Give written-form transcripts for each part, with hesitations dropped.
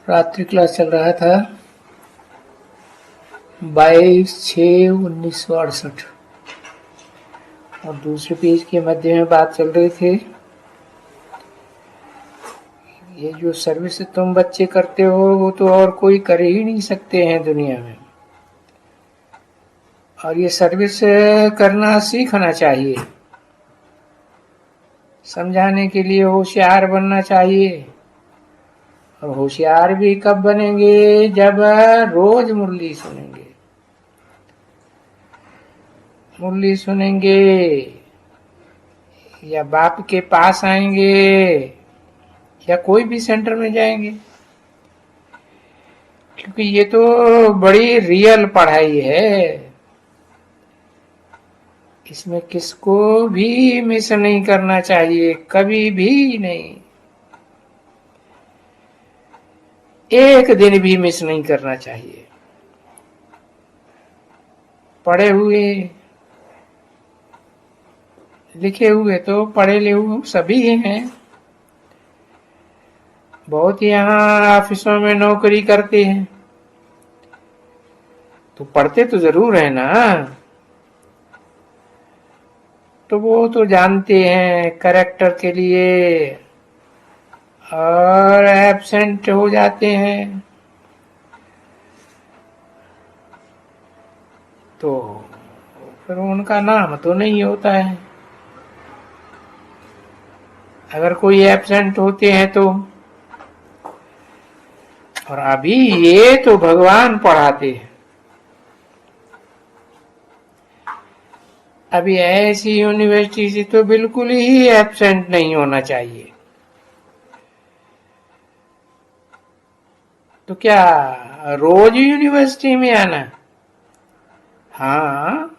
रात्रि क्लास चल रहा था 22/6/1968 और दूसरे पेज के मध्य में बात चल रही थी। ये जो सर्विस तुम बच्चे करते हो वो तो और कोई कर ही नहीं सकते हैं दुनिया में, और ये सर्विस करना सीखना चाहिए। समझाने के लिए होशियार बनना चाहिए, और होशियार भी कब बनेंगे? जब रोज मुरली सुनेंगे। मुरली सुनेंगे या बाप के पास आएंगे या कोई भी सेंटर में जाएंगे, क्योंकि ये तो बड़ी रियल पढ़ाई है। इसमें किसको भी मिस नहीं करना चाहिए, कभी भी नहीं, एक दिन भी मिस नहीं करना चाहिए। पढ़े हुए लिखे हुए तो पढ़े लिखे हुए सभी हैं। बहुत यहाँ ऑफिसों में नौकरी करते हैं तो पढ़ते तो जरूर है ना, तो वो तो जानते हैं करेक्टर के लिए, और एब्सेंट हो जाते हैं तो फिर उनका नाम तो नहीं होता है। अगर कोई एब्सेंट होते हैं तो, और अभी ये तो भगवान पढ़ाते हैं। अभी ऐसी यूनिवर्सिटी से तो बिल्कुल ही एब्सेंट नहीं होना चाहिए। तो क्या रोज यूनिवर्सिटी में आना? हाँ,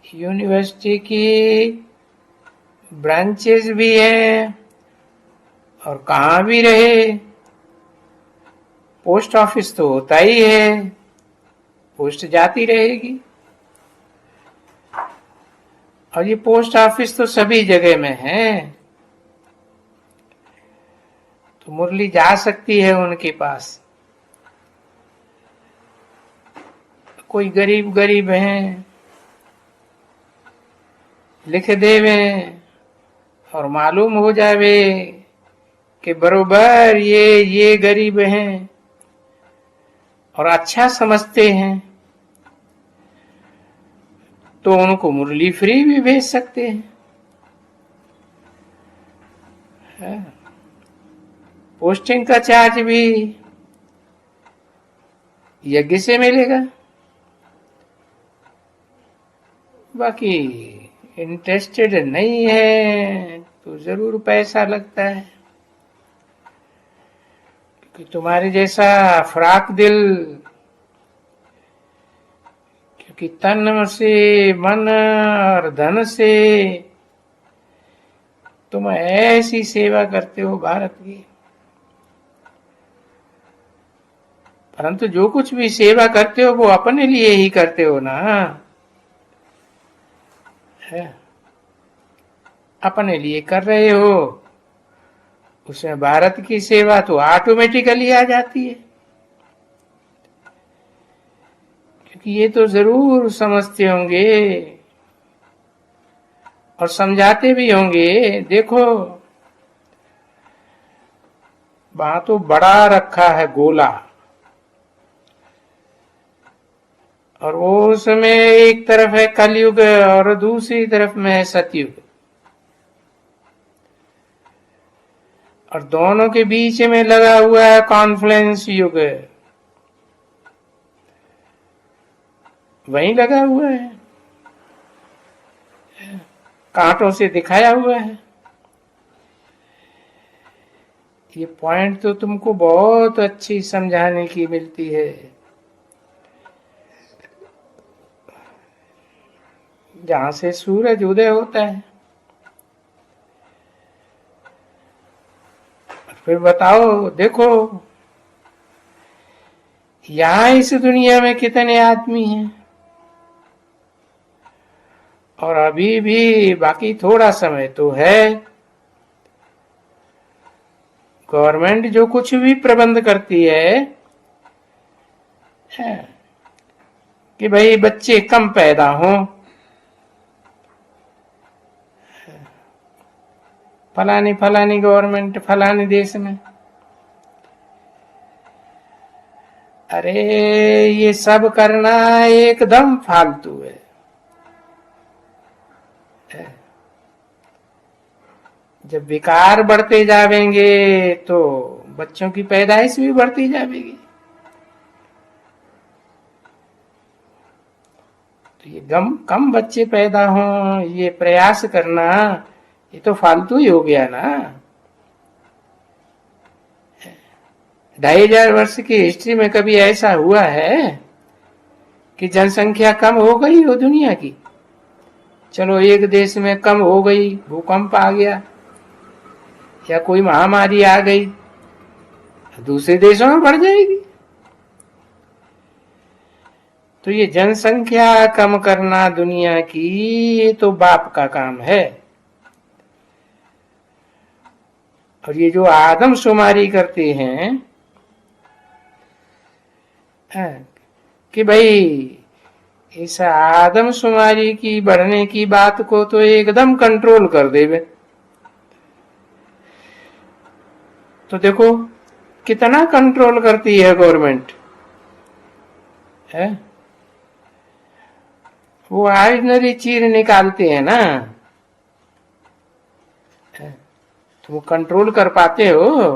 यूनिवर्सिटी की ब्रांचेस भी हैं, और कहाँ भी रहे पोस्ट ऑफिस तो होता ही है, पोस्ट जाती रहेगी। और ये पोस्ट ऑफिस तो सभी जगह में है, तो मुरली जा सकती है उनके पास। कोई गरीब गरीब हैं, लिख देवे और मालूम हो जावे कि बरोबर ये गरीब हैं और अच्छा समझते हैं, तो उनको मुरली फ्री भी भेज सकते हैं। पोस्टिंग का चार्ज भी यज्ञ से मिलेगा। बाकी इंटरेस्टेड नहीं है तो जरूर पैसा लगता है, क्योंकि तुम्हारे जैसा फराक दिल, क्योंकि तन से मन और धन से तुम ऐसी सेवा करते हो भारत की, परंतु जो कुछ भी सेवा करते हो वो अपने लिए ही करते हो ना, है अपने लिए कर रहे हो। उसमें भारत की सेवा तो ऑटोमेटिकली आ जाती है, क्योंकि ये तो जरूर समझते होंगे और समझाते भी होंगे। देखो वहां तो बड़ा रखा है गोला, और वो उसमें एक तरफ है कलयुग और दूसरी तरफ में है सतयुग, और दोनों के बीच में लगा हुआ है कॉन्फ्लुएंस युग, वहीं लगा हुआ है, कांटों से दिखाया हुआ है। ये पॉइंट तो तुमको बहुत अच्छी समझाने की मिलती है। जहां से सूरज उदय होता है, फिर बताओ, देखो यहां इस दुनिया में कितने आदमी हैं, और अभी भी बाकी थोड़ा समय तो है। गवर्नमेंट जो कुछ भी प्रबंध करती है कि भाई बच्चे कम पैदा हों, फलानी फलानी गवर्नमेंट फलाने देश में, अरे ये सब करना एकदम फालतू है। जब विकार बढ़ते जाएंगे तो बच्चों की पैदाइश भी बढ़ती जाएगी। तो ये कम बच्चे पैदा हों, ये प्रयास करना, ये तो फालतू ही हो गया ना। 2500 वर्ष की हिस्ट्री में कभी ऐसा हुआ है कि जनसंख्या कम हो गई हो दुनिया की? चलो एक देश में कम हो गई, भूकंप आ गया या कोई महामारी आ गई, दूसरे देशों में बढ़ जाएगी। तो ये जनसंख्या कम करना दुनिया की, ये तो बाप का काम है। और ये जो आदमशुमारी करते हैं कि भाई इस आदमशुमारी की बढ़ने की बात को तो एकदम कंट्रोल कर देवे, तो देखो कितना कंट्रोल करती है गवर्नमेंट है। वो ऑर्डिनरी चीज निकालते हैं ना, तो वो कंट्रोल कर पाते हो?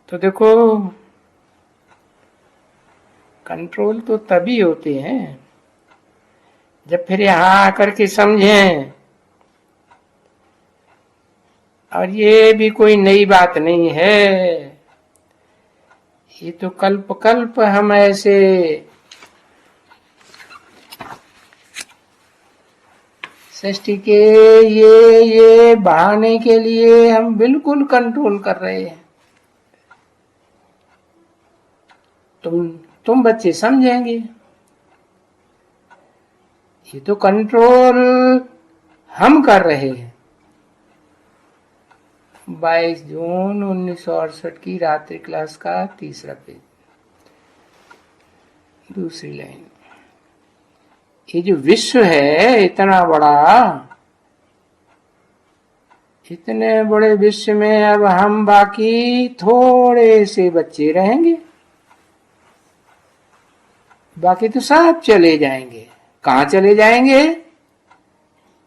तो देखो कंट्रोल तो तभी होते हैं जब फिर यहां आकर के समझें। और ये भी कोई नई बात नहीं है, ये तो कल्प कल्प हम ऐसे सृष्टि के ये बहाने के लिए हम बिल्कुल कंट्रोल कर रहे हैं। तुम बच्चे समझेंगे, ये तो कंट्रोल हम कर रहे हैं। 22 जून 1968 की रात्रि क्लास का 3रा पेज, दूसरी लाइन। ये जो विश्व है इतना बड़ा, इतने बड़े विश्व में अब हम बाकी थोड़े से बच्चे रहेंगे, बाकी तो सब चले जाएंगे। कहाँ चले जाएंगे?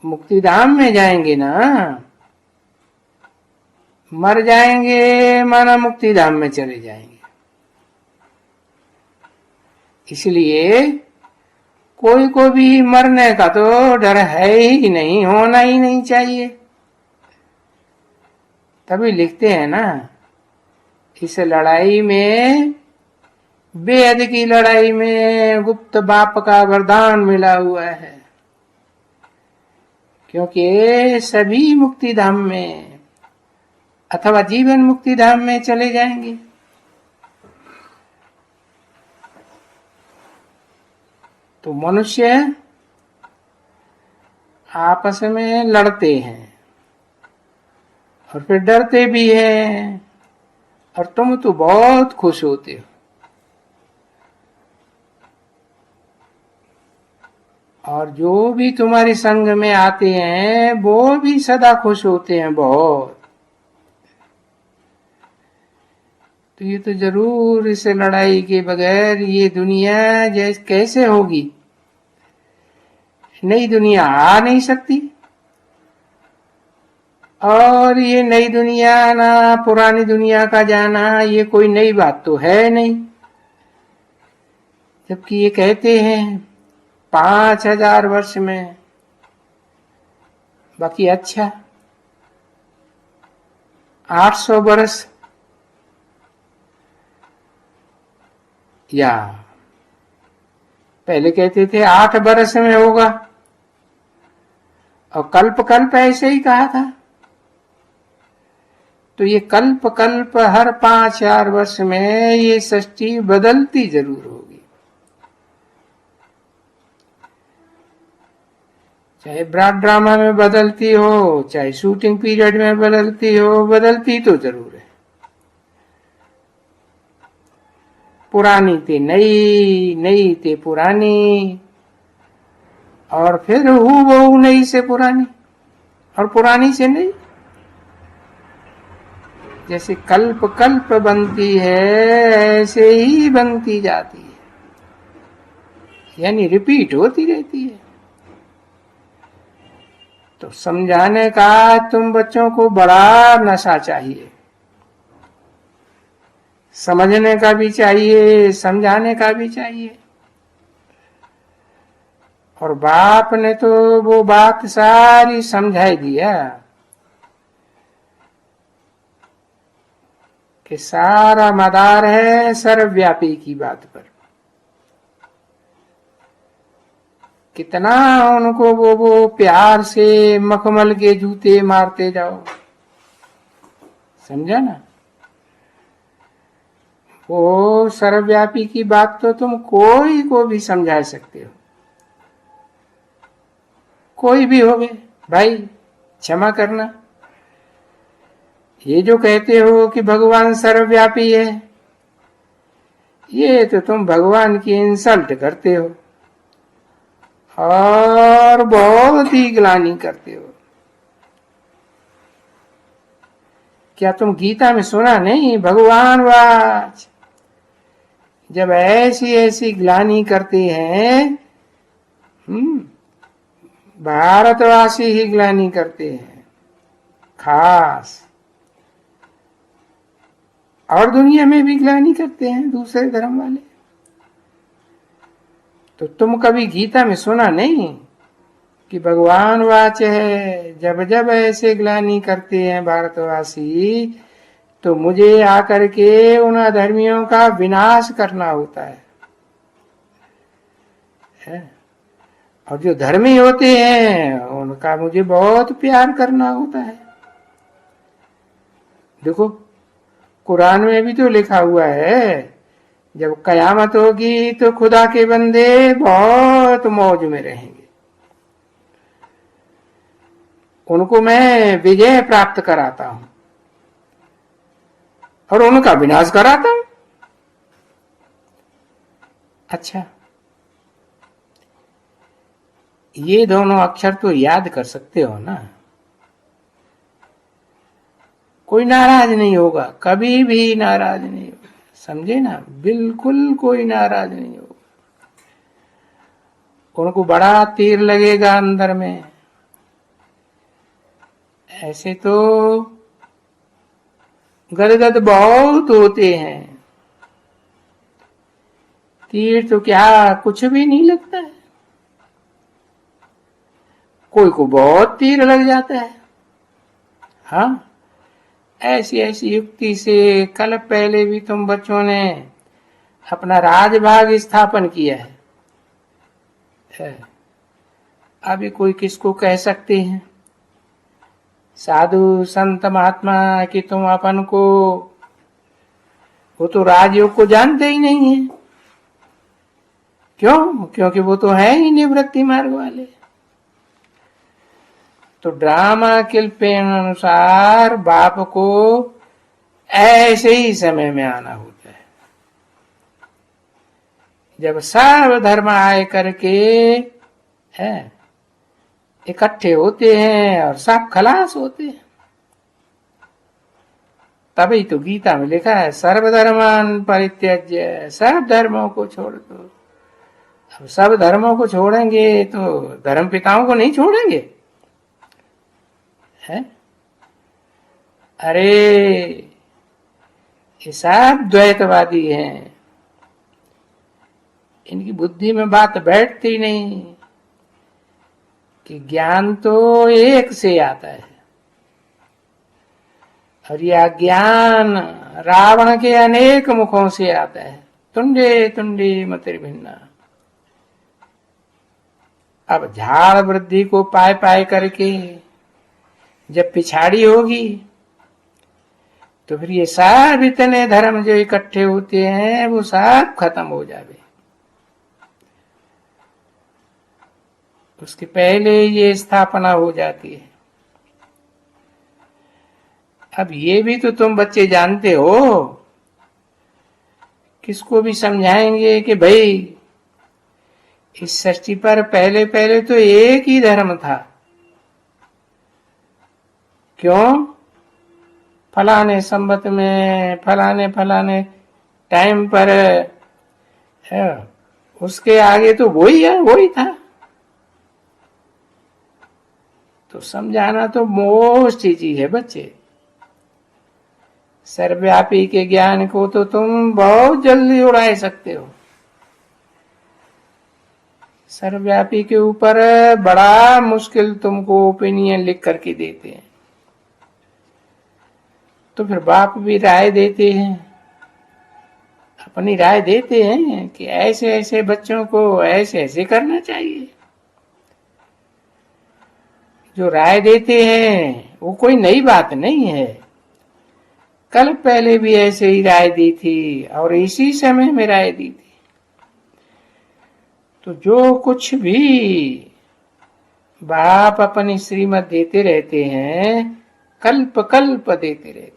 मुक्तिधाम में जाएंगे ना। मर जाएंगे माना मुक्तिधाम में चले जाएंगे। इसलिए कोई को भी मरने का तो डर है ही नहीं, होना ही नहीं चाहिए। तभी लिखते हैं ना, इस लड़ाई में, बेहद की लड़ाई में गुप्त बाप का वरदान मिला हुआ है, क्योंकि सभी मुक्तिधाम में अथवा जीवन मुक्तिधाम में चले जाएंगे। तो मनुष्य आपस में लड़ते हैं और फिर डरते भी हैं, और तुम तो बहुत खुश होते हो। और जो भी तुम्हारे संग में आते हैं वो भी सदा खुश होते हैं बहुत। तो ये तो जरूर इस लड़ाई के बगैर ये दुनिया जैसे कैसे होगी? नई दुनिया आ नहीं सकती, और ये नई दुनिया ना पुरानी दुनिया का जाना, ये कोई नई बात तो है नहीं। जबकि ये कहते हैं 5000 वर्ष में, बाकी अच्छा 800 वर्ष या पहले कहते थे 8 वर्ष में होगा, और कल्प कल्प ऐसे ही कहा था। तो ये कल्प कल्प हर 5000 वर्ष में ये सृष्टि बदलती जरूर होगी। चाहे ब्रॉड ड्रामा में बदलती हो, चाहे शूटिंग पीरियड में बदलती हो, बदलती तो जरूर है। पुरानी ते नई, नई ते पुरानी, और फिर हूबहू नई से पुरानी, और पुरानी से नई। जैसे कल्प कल्प बनती है, ऐसे ही बनती जाती है, यानी रिपीट होती रहती है। तो समझाने का तुम बच्चों को बड़ा नशा चाहिए, समझने का भी चाहिए, समझाने का भी चाहिए। और बाप ने तो वो बात सारी समझाई दिया कि सारा मदार है सर्वव्यापी की बात पर। कितना उनको वो प्यार से मखमल के जूते मारते जाओ, समझा ना। वो सर्वव्यापी की बात तो तुम कोई को भी समझा सकते हो, कोई भी हो भाई, क्षमा करना। ये जो कहते हो कि भगवान सर्वव्यापी है, ये तो तुम भगवान की इंसल्ट करते हो और बहुत ही ग्लानि करते हो। क्या तुम गीता में सुना नहीं, भगवान वाच जब ऐसी ऐसी ग्लानि करते हैं, भारतवासी ही ग्लानि करते हैं खास, और दुनिया में भी ग्लानि करते हैं दूसरे धर्म वाले। तो तुम कभी गीता में सुना नहीं कि भगवान वाच है, जब जब ऐसे ग्लानि करते हैं भारतवासी, तो मुझे आकर के उन अधर्मियों का विनाश करना होता है। और जो धर्मी होते हैं उनका मुझे बहुत प्यार करना होता है। देखो कुरान में भी तो लिखा हुआ है, जब कयामत होगी तो खुदा के बंदे बहुत मौज में रहेंगे, उनको मैं विजय प्राप्त कराता हूं और उनका विनाश कराता हूं। अच्छा, ये दोनों अक्षर तो याद कर सकते हो ना। कोई नाराज नहीं होगा, कभी भी नाराज नहीं होगा, समझे ना, बिल्कुल कोई नाराज नहीं होगा। उनको बड़ा तीर लगेगा अंदर में। ऐसे तो गदगद बहुत होते हैं, तीर तो क्या कुछ भी नहीं लगता है, कोई को बहुत तीर लग जाता है। हाँ, ऐसी ऐसी युक्ति से कल पहले भी तुम बच्चों ने अपना राजभाग स्थापन किया है। अभी कोई किसको कह सकते हैं साधु संत महात्मा कि तुम अपन को, वो तो राजयोग को जानते ही नहीं है। क्यों? क्योंकि वो तो है ही निवृत्ति मार्ग वाले। तो ड्रामा किल्पेन अनुसार बाप को ऐसे ही समय में आना होता है, जब सर्व धर्म आए करके है इकट्ठे होते हैं और सब खलास होते हैं। तभी तो गीता में लिखा है सर्वधर्मान परित्यज्य, सब धर्मों को छोड़ दो। अब सब धर्मों को छोड़ेंगे तो धर्म पिताओं को नहीं छोड़ेंगे है? अरे ये सब द्वैतवादी हैं, इनकी बुद्धि में बात बैठती नहीं कि ज्ञान तो एक से आता है, और यह ज्ञान रावण के अनेक मुखों से आता है। तुंडे तुंडे मतिर्भिन्ना। अब झाड़ वृद्धि को पाए पाए करके जब पिछाड़ी होगी तो फिर ये सब इतने धर्म जो इकट्ठे होते हैं वो सब खत्म हो जावे। उसके पहले ये स्थापना हो जाती है। अब ये भी तो तुम बच्चे जानते हो, किसको भी समझाएंगे कि भाई इस सृष्टि पर पहले पहले तो एक ही धर्म था। क्यों? फलाने संवत में फलाने फलाने टाइम पर उसके आगे तो वही है, वही था। तो समझाना तो मोस्ट इजी है बच्चे। सर्वव्यापी के ज्ञान को तो तुम बहुत जल्दी उड़ा सकते हो। सर्वव्यापी के ऊपर बड़ा मुश्किल तुमको ओपिनियन लिख करके देते हैं। तो फिर बाप भी राय देते हैं, अपनी राय देते हैं कि ऐसे ऐसे बच्चों को ऐसे ऐसे करना चाहिए। जो राय देते हैं वो कोई नई बात नहीं है, कल पहले भी ऐसे ही राय दी थी और इसी समय में राय दी थी। तो जो कुछ भी बाप अपनी श्रीमत देते रहते हैं, कल्प कल्प देते रहते हैं,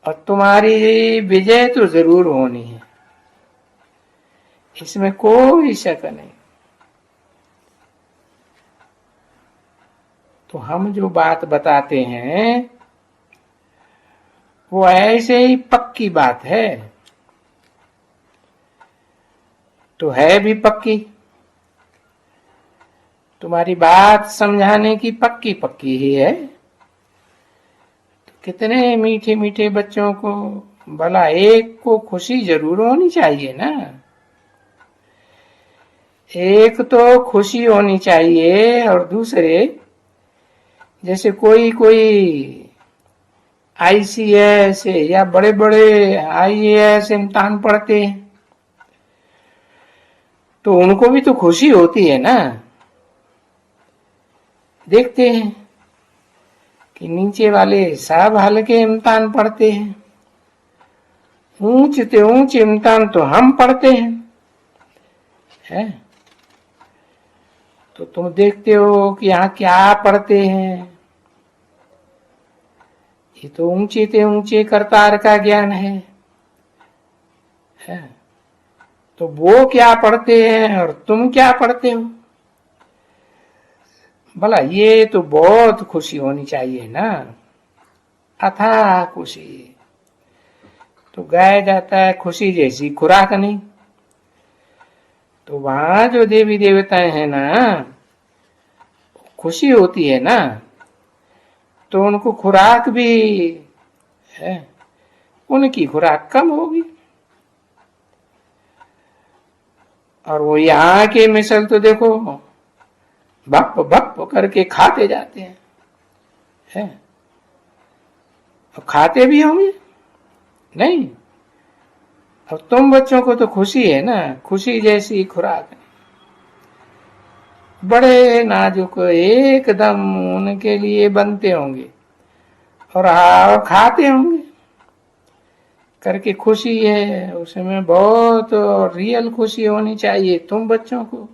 और तुम्हारी विजय तो जरूर होनी है, इसमें कोई शक नहीं। तो हम जो बात बताते हैं वो ऐसे ही पक्की बात है, तो है भी पक्की। तुम्हारी बात समझाने की पक्की पक्की ही है। तो कितने मीठे मीठे बच्चों को, भला एक को खुशी जरूर होनी चाहिए ना। एक तो खुशी होनी चाहिए, और दूसरे जैसे कोई कोई ICS या बड़े बड़े IAS इम्तिहान पढ़ते हैं, तो उनको भी तो खुशी होती है ना। देखते हैं कि नीचे वाले सब हल्के इम्तिहान पढ़ते हैं, ऊंचे ऊंचे इम्तिहान तो हम पढ़ते हैं। तो तुम देखते हो कि यहाँ क्या पढ़ते हैं। ये तो ऊंचे ते ऊंचे करतार का ज्ञान है। तो वो क्या पढ़ते हैं और तुम क्या पढ़ते हो? भला ये तो बहुत खुशी होनी चाहिए ना, अथाह खुशी। तो गाया जाता है खुशी जैसी खुराक नहीं। तो वहां जो देवी देवताएं हैं ना, खुशी होती है ना, तो उनको खुराक भी है, उनकी खुराक कम होगी। और वो यहाँ के मिसल तो देखो भप भप करके खाते जाते हैं, है? और खाते भी होंगे नहीं। अब तुम बच्चों को तो खुशी है ना, खुशी जैसी खुराक है। बड़े नाजुक एकदम उनके लिए बनते होंगे और खाते होंगे करके। खुशी है उसमें बहुत, रियल खुशी होनी चाहिए तुम बच्चों को।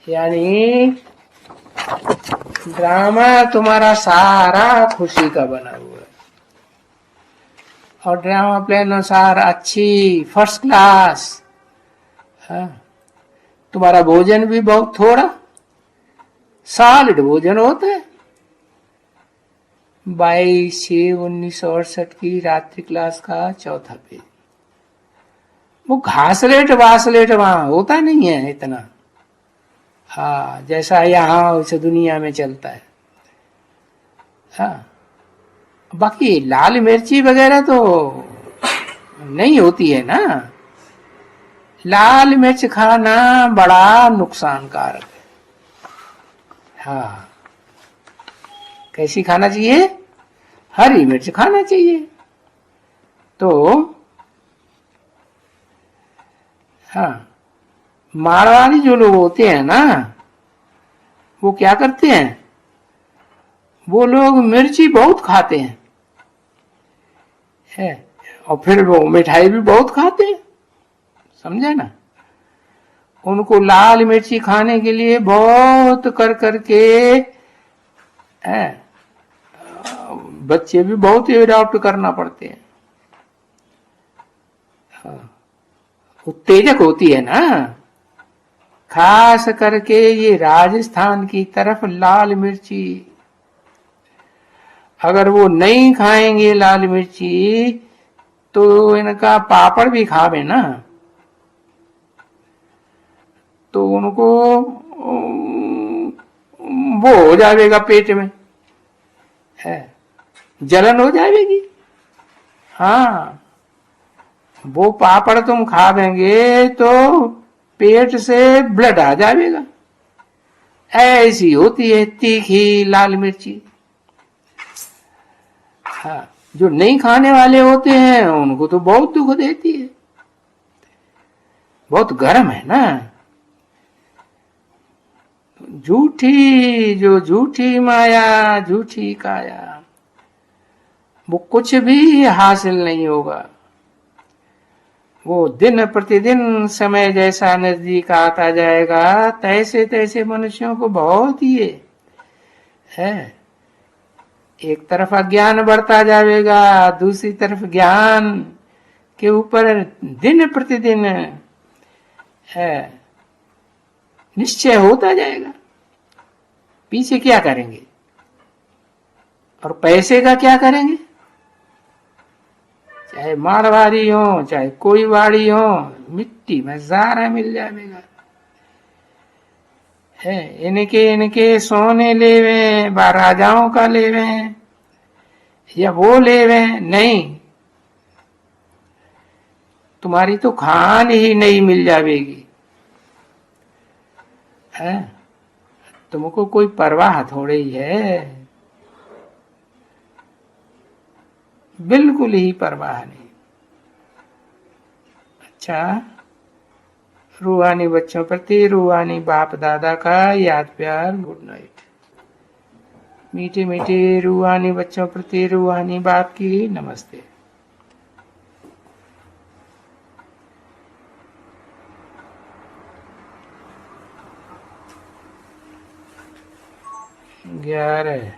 यानी ड्रामा तुम्हारा सारा खुशी का बना हुआ है, और ड्रामा प्ले अनुसार अच्छी फर्स्ट क्लास। तुम्हारा भोजन भी बहुत थोड़ा सॉलिड भोजन होता है। 22/6/1968 की रात्रि क्लास का चौथा पेज। वो घासलेट वासलेट वहां होता नहीं है इतना, हाँ, जैसा यहाँ वैसे दुनिया में चलता है। हाँ, बाकी लाल मिर्ची वगैरह तो नहीं होती है ना। लाल मिर्च खाना बड़ा नुकसानकारक है। हाँ, कैसी खाना चाहिए? हरी मिर्च खाना चाहिए। तो हाँ, मारवाड़ी जो लोग होते हैं ना, वो क्या करते हैं, वो लोग मिर्ची बहुत खाते हैं, है? और फिर वो मिठाई भी बहुत खाते हैं, समझे ना। उनको लाल मिर्ची खाने के लिए बहुत कर करके बच्चे भी बहुत एडॉप्ट करना पड़ते हैं। उत्तेजक होती है ना, खास करके ये राजस्थान की तरफ लाल मिर्ची। अगर वो नहीं खाएंगे लाल मिर्ची तो इनका पापड़ भी खावे ना तो उनको वो हो जाएगा पेट में, है जलन हो जाएगी। हाँ, वो पापड़ तुम खावेंगे तो पेट से ब्लड आ जाएगा। ऐसी होती है तीखी लाल मिर्ची। हाँ, जो नहीं खाने वाले होते हैं उनको तो बहुत दुख देती है, बहुत गर्म है ना। झूठी माया झूठी काया, वो कुछ भी हासिल नहीं होगा। वो दिन प्रतिदिन समय जैसा नजदीक आता जाएगा तैसे तैसे मनुष्यों को बहुत ही है। एक तरफ अज्ञान बढ़ता जाएगा, दूसरी तरफ ज्ञान के ऊपर दिन प्रतिदिन है निश्चय होता जाएगा। पीछे क्या करेंगे और पैसे का क्या करेंगे? चाहे मारवाड़ी हो चाहे कोई वाड़ी हो, मिट्टी में ज़ारा मिल जाएगा। है इनके सोने लेवे बा राजाओं का लेवे या वो लेवे नहीं, तुम्हारी तो खान ही नहीं मिल जाएगी। है तुमको कोई परवाह थोड़ी है, बिल्कुल ही परवाह नहीं। अच्छा, रूहानी बच्चों प्रति रूहानी बाप दादा का याद प्यार, गुड नाइट। मीठे मीठे रूहानी बच्चों प्रति रूहानी बाप की नमस्ते। 11